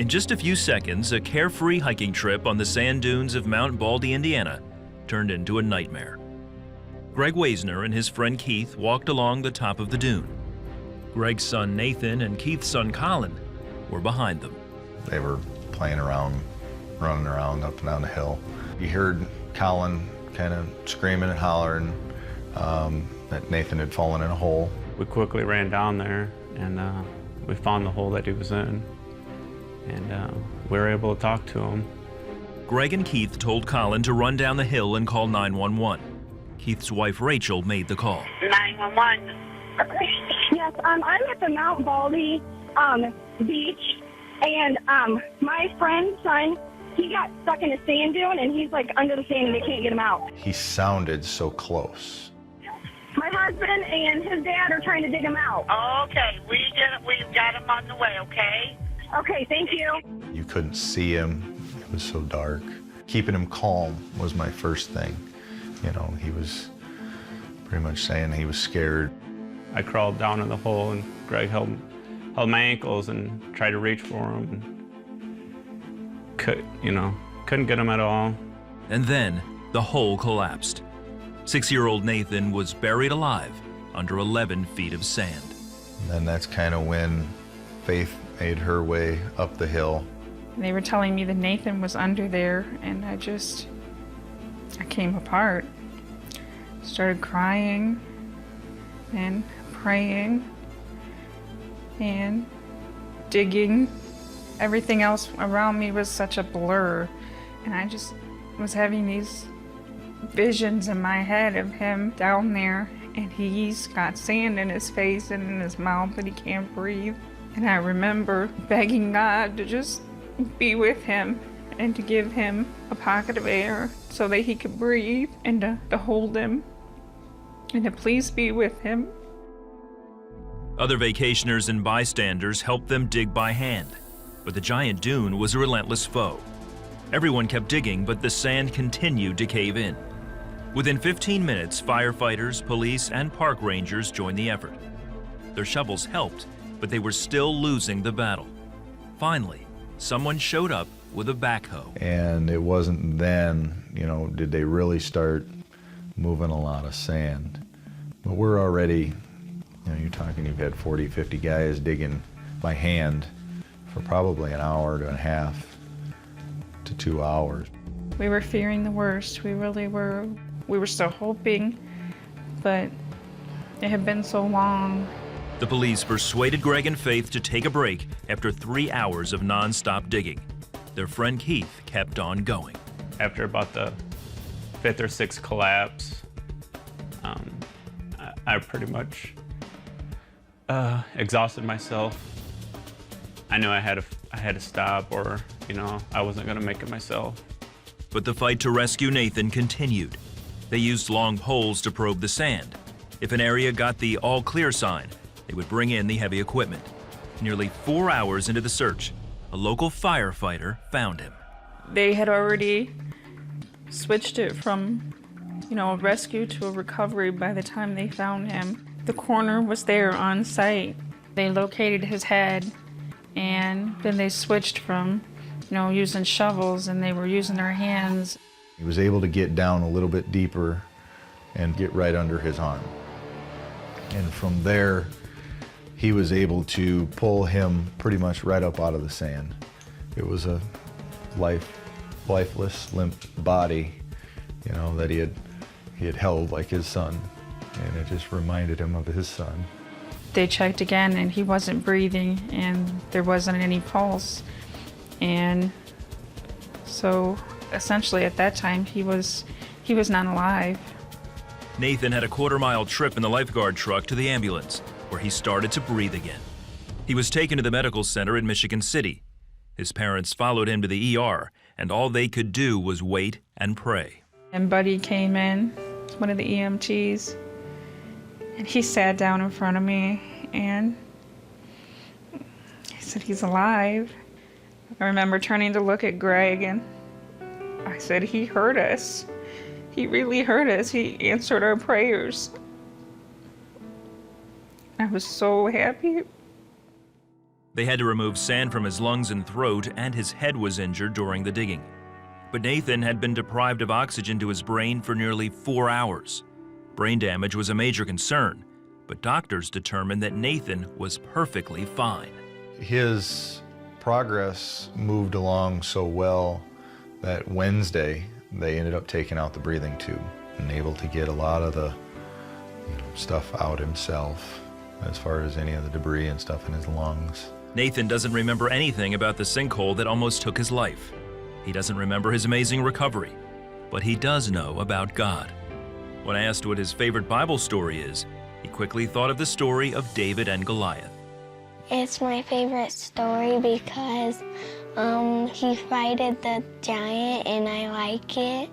In just a few seconds, a carefree hiking trip on the sand dunes of Mount Baldy, Indiana, turned into a nightmare. Greg Wasner and his friend Keith walked along the top of the dune. Greg's son Nathan and Keith's son Colin were behind them. They were playing around, running around up and down the hill. You heard Colin kind of screaming and hollering that Nathan had fallen in a hole. We quickly ran down there and we found the hole that he was in. And we were able to talk to him. Greg and Keith told Colin to run down the hill and call 911. Keith's wife Rachel made the call. 911. Yes, I'm at the Mount Baldy beach, and my friend's son, he got stuck in a sand dune, and he's like under the sand, and they can't get him out. He sounded so close. My husband and his dad are trying to dig him out. Okay, we've got him on the way, okay? Okay, thank you. You couldn't see him. It was so dark. Keeping him calm was my first thing. You know, he was pretty much saying he was scared. I crawled down in the hole and Greg held my ankles and tried to reach for him. And couldn't get him at all. And then the hole collapsed. 6-year-old Nathan was buried alive under 11 feet of sand. And then that's kind of when Faith made her way up the hill. They were telling me that Nathan was under there, and I came apart. Started crying and praying and digging. Everything else around me was such a blur, and I just was having these visions in my head of him down there, and he's got sand in his face and in his mouth that he can't breathe. And I remember begging God to just be with him and to give him a pocket of air so that he could breathe, and to hold him and to please be with him. Other vacationers and bystanders helped them dig by hand, but the giant dune was a relentless foe. Everyone kept digging, but the sand continued to cave in. Within 15 minutes, firefighters, police, and park rangers joined the effort. Their shovels helped, but they were still losing the battle. Finally, someone showed up with a backhoe. And it wasn't then, did they really start moving a lot of sand. But we're already, you're talking, you've had 40, 50 guys digging by hand for probably an hour and a half to 2 hours. We were fearing the worst. We really were. We were still hoping, but it had been so long. The police persuaded Greg and Faith to take a break after 3 hours of non-stop digging. Their friend Keith kept on going. After about the 5th or 6th collapse, I pretty much exhausted myself. I knew I had to stop, or I wasn't going to make it myself. But the fight to rescue Nathan continued. They used long poles to probe the sand. If an area got the all clear sign, they would bring in the heavy equipment. Nearly 4 hours into the search, a local firefighter found him. They had already switched it from, a rescue to a recovery by the time they found him. The coroner was there on site. They located his head, and then they switched from, using shovels, and they were using their hands. He was able to get down a little bit deeper and get right under his arm. And from there, he was able to pull him pretty much right up out of the sand. It was a lifeless, limp body, that he had held like his son, and it just reminded him of his son. They checked again, and he wasn't breathing, and there wasn't any pulse. And so essentially at that time, he was not alive. Nathan had a quarter-mile trip in the lifeguard truck to the ambulance, where he started to breathe again. He was taken to the medical center in Michigan City. His parents followed him to the ER, and all they could do was wait and pray. And Buddy came in, one of the EMTs, and he sat down in front of me, and he said, "He's alive." I remember turning to look at Greg, and I said, "He heard us. He really heard us. He answered our prayers." I was so happy. They had to remove sand from his lungs and throat, and his head was injured during the digging. But Nathan had been deprived of oxygen to his brain for nearly 4 hours. Brain damage was a major concern, but doctors determined that Nathan was perfectly fine. His progress moved along so well that Wednesday they ended up taking out the breathing tube and able to get a lot of the stuff out himself, as far as any of the debris and stuff in his lungs. Nathan doesn't remember anything about the sinkhole that almost took his life. He doesn't remember his amazing recovery, but he does know about God. When asked what his favorite Bible story is, he quickly thought of the story of David and Goliath. It's my favorite story because he fighted the giant, and I like it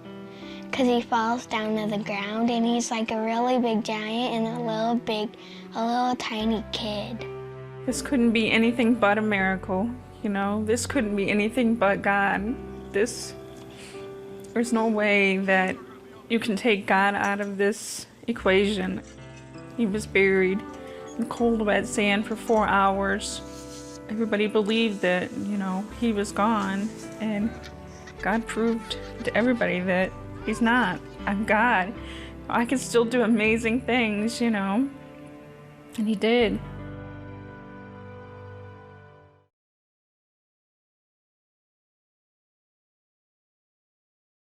because he falls down to the ground, and he's like a really big giant and a little tiny kid. This couldn't be anything but a miracle, you know? This couldn't be anything but God. There's no way that you can take God out of this equation. He was buried in cold, wet sand for 4 hours. Everybody believed that, he was gone, and God proved to everybody that he's not. I'm God. I can still do amazing things, and he did.